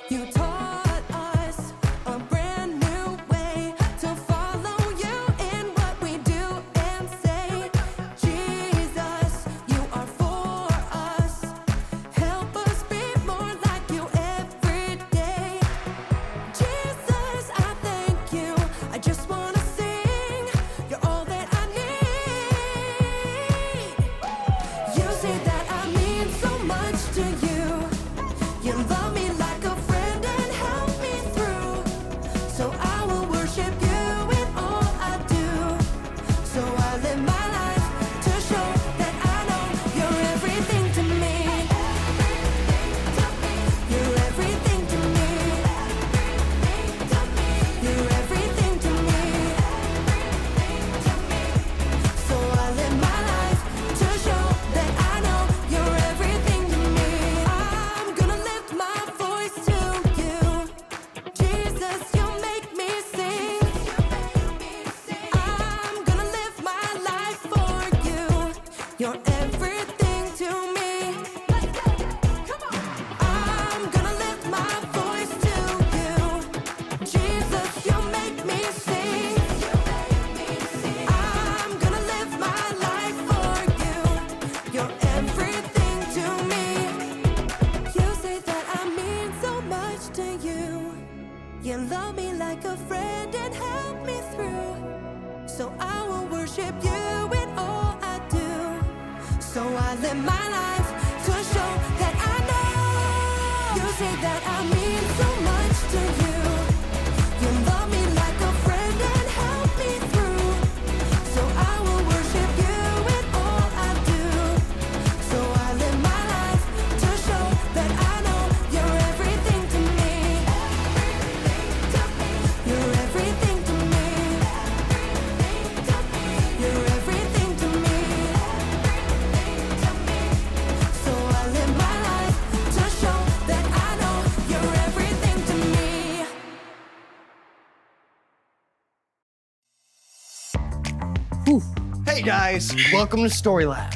You taught us a brand new way You love me like a friend and help me through. So I will worship you in all I do. So I live my life to show that I know. You say that I mean so much to you. You love me like a friend and help me through. So I will worship you in all I do. So I live my life to show that I know you're everything to me. You're everything to me. You're everything to me. So I live my life to show that I know you're everything to me. Hey guys, welcome to Story Lab.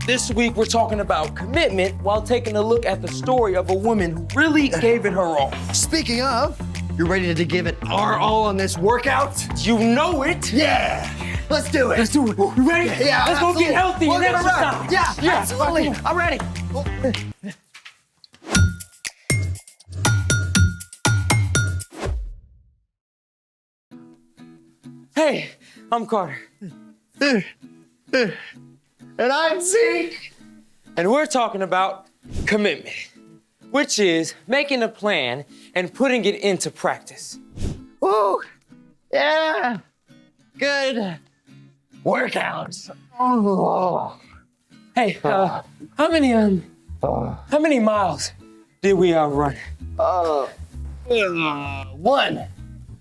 This week, we're talking about commitment while taking a look at the story of a woman who really gave it her all. Speaking of, you ready to give it our all on this workout? You know it. Yeah, let's do it. Let's do it. You ready? Yeah, Let's go get healthy and exercise. Yeah, absolutely. I'm ready. Hey, I'm Carter. And I'm Zeke. And we're talking about commitment, which is making a plan and putting it into practice. Woo, yeah, good workouts. Oh. Hey, how many miles did we run? One.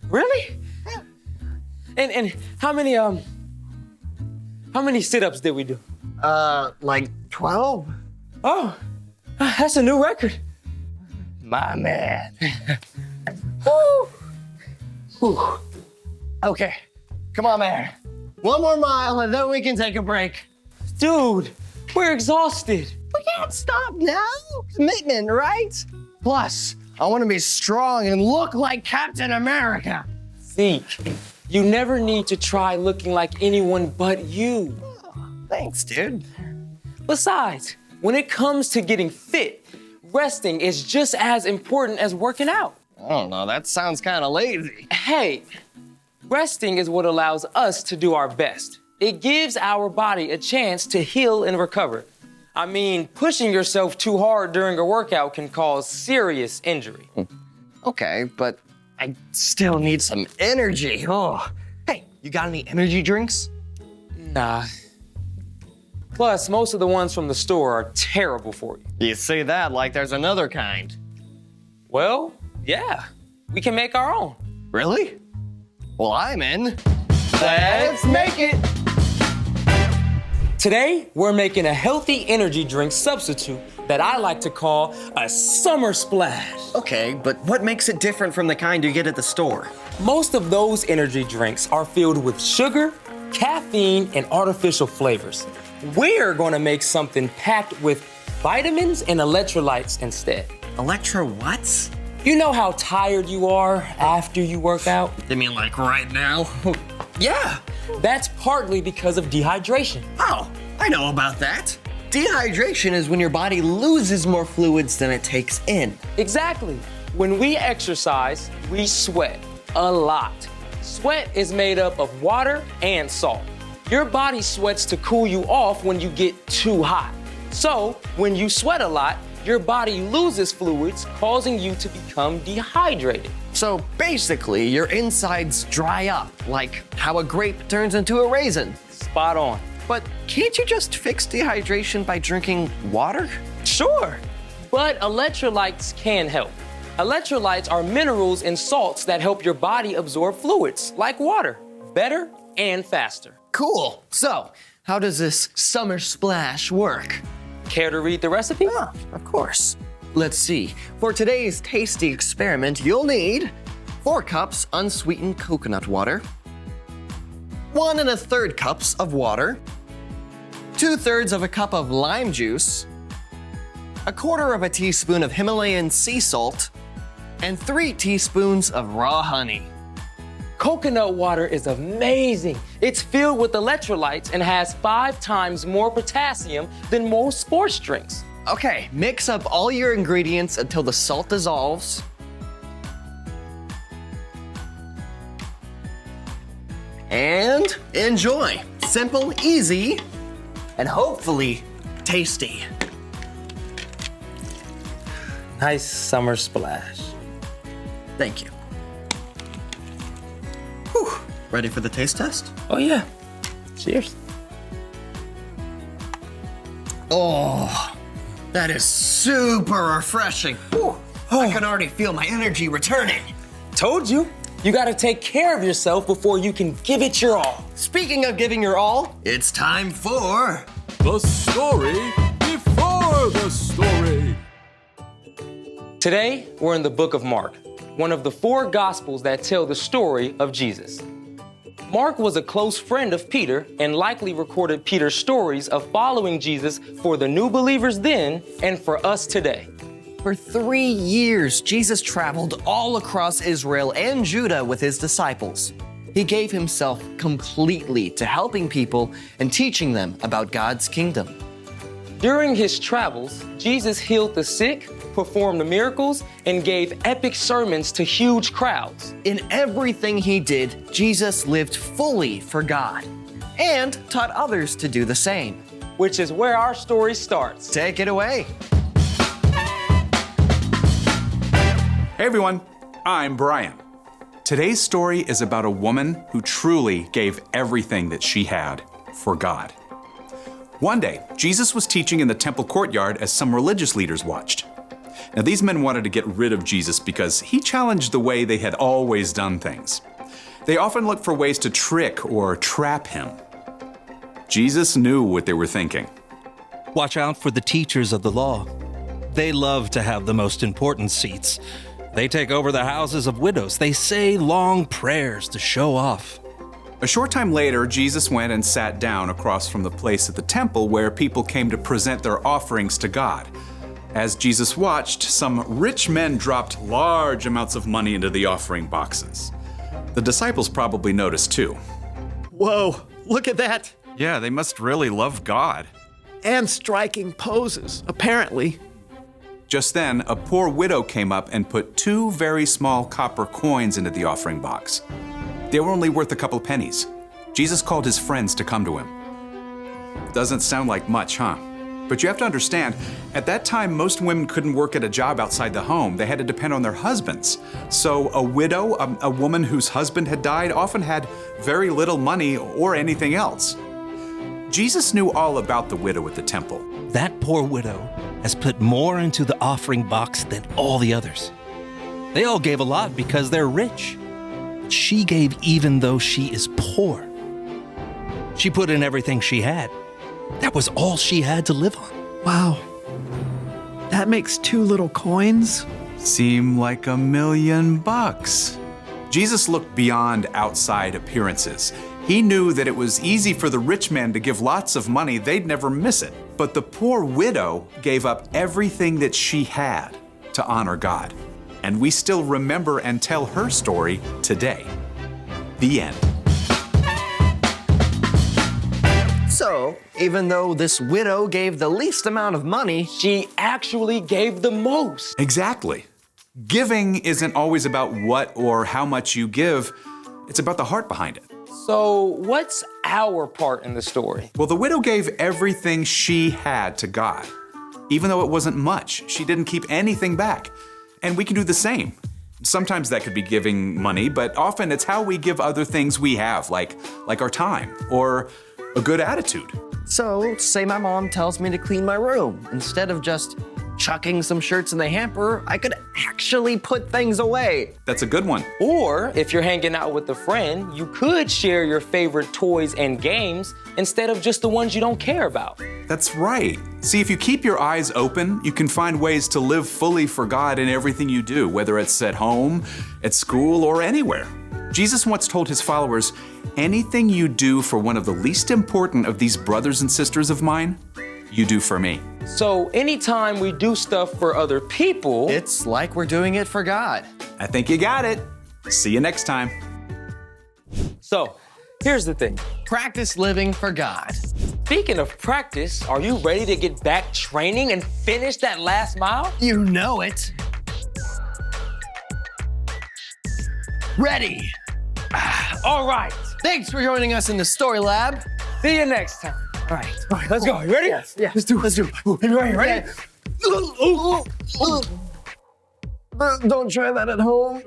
Really? And how many sit-ups did we do? Like 12? Oh, that's a new record. My man. Woo. Whew. Okay, come on, man. One more mile and then we can take a break. Dude, we're exhausted. We can't stop now. Commitment, right? Plus, I want to be strong and look like Captain America. Zeke, you never need to try looking like anyone but you. Thanks, dude. Besides, when it comes to getting fit, resting is just as important as working out. I don't know, that sounds kind of lazy. Hey, resting is what allows us to do our best. It gives our body a chance to heal and recover. I mean, pushing yourself too hard during a workout can cause serious injury. Okay, but I still need some energy. Oh, hey, you got any energy drinks? Nah. Plus, most of the ones from the store are terrible for you. You say that like there's another kind. Well, yeah, we can make our own. Really? Well, I'm in. Let's make it! Today, we're making a healthy energy drink substitute that I like to call a summer splash. Okay, but what makes it different from the kind you get at the store? Most of those energy drinks are filled with sugar, caffeine, and artificial flavors. We're gonna make something packed with vitamins and electrolytes instead. Electro what? You know how tired you are after you work out? You mean like right now? Yeah, that's partly because of dehydration. Oh, I know about that. Dehydration is when your body loses more fluids than it takes in. Exactly. When we exercise, we sweat a lot. Sweat is made up of water and salt. Your body sweats to cool you off when you get too hot. So, when you sweat a lot, your body loses fluids, causing you to become dehydrated. So basically, your insides dry up, like how a grape turns into a raisin. Spot on. But can't you just fix dehydration by drinking water? Sure, but electrolytes can help. Electrolytes are minerals and salts that help your body absorb fluids, like water, better and faster. Cool. So, how does this summer splash work? Care to read the recipe? Ah, of course. Let's see. For today's tasty experiment, you'll need 4 cups unsweetened coconut water, 1 1/3 cups of water, 2/3 of a cup of lime juice, 1/4 teaspoon of Himalayan sea salt, and 3 teaspoons of raw honey. Coconut water is amazing. It's filled with electrolytes and has 5 times more potassium than most sports drinks. Okay, mix up all your ingredients until the salt dissolves. and enjoy. Simple, easy, and hopefully tasty. Nice summer splash. Thank you. Whew. Ready for the taste test? Oh yeah. Cheers. Oh, that is super refreshing. Whew. I can already feel my energy returning. Told you. You gotta take care of yourself before you can give it your all. Speaking of giving your all, it's time for The story before the story. Today, we're in the book of Mark, one of the 4 gospels that tell the story of Jesus. Mark was a close friend of Peter and likely recorded Peter's stories of following Jesus for the new believers then and for us today. For 3 years, Jesus traveled all across Israel and Judah with his disciples. He gave himself completely to helping people and teaching them about God's kingdom. During his travels, Jesus healed the sick, performed miracles, and gave epic sermons to huge crowds. In everything he did, Jesus lived fully for God and taught others to do the same. Which is where our story starts. Take it away. Hey everyone, I'm Brian. Today's story is about a woman who truly gave everything that she had for God. One day, Jesus was teaching in the temple courtyard as some religious leaders watched. Now, these men wanted to get rid of Jesus because he challenged the way they had always done things. They often looked for ways to trick or trap him. Jesus knew what they were thinking. Watch out for the teachers of the law. They love to have the most important seats. They take over the houses of widows. They say long prayers to show off. A short time later, Jesus went and sat down across from the place at the temple where people came to present their offerings to God. As Jesus watched, some rich men dropped large amounts of money into the offering boxes. The disciples probably noticed too. Whoa, look at that. Yeah, they must really love God. And striking poses, apparently. Just then, a poor widow came up and put 2 very small copper coins into the offering box. They were only worth a couple pennies. Jesus called his friends to come to him. Doesn't sound like much, huh? But you have to understand, at that time, most women couldn't work at a job outside the home. They had to depend on their husbands. So a widow, a woman whose husband had died, often had very little money or anything else. Jesus knew all about the widow at the temple. That poor widow has put more into the offering box than all the others. They all gave a lot because they're rich. She gave even though she is poor. She put in everything she had. That was all she had to live on. Wow. That makes 2 little coins. Seem like $1 million. Jesus looked beyond outside appearances. He knew that it was easy for the rich man to give lots of money, they'd never miss it. But the poor widow gave up everything that she had to honor God. And we still remember and tell her story today. The end. So, even though this widow gave the least amount of money, She actually gave the most. Exactly. Giving isn't always about what or how much you give, it's about the heart behind it. So, what's our part in the story? Well, the widow gave everything she had to God. Even though it wasn't much, she didn't keep anything back. And we can do the same. Sometimes that could be giving money, but often it's how we give other things we have, like our time or a good attitude. so say my mom tells me to clean my room. Instead of just chucking some shirts in the hamper, I could actually put things away. That's a good one. Or if you're hanging out with a friend, you could share your favorite toys and games instead of just the ones you don't care about. That's right. See, if you keep your eyes open, you can find ways to live fully for God in everything you do, whether it's at home, at school, or anywhere. Jesus once told his followers, anything you do for one of the least important of these brothers and sisters of mine, you do for me. So anytime we do stuff for other people, It's like we're doing it for God. I think you got it. See you next time. So here's the thing. Practice living for God. Speaking of practice, are you ready to get back training and finish that last mile? You know it. Ready. All right, Thanks for joining us in the Story Lab. See you next time. All right. Let's go. You ready? Yeah. Let's do it. Ready? Don't try that at home.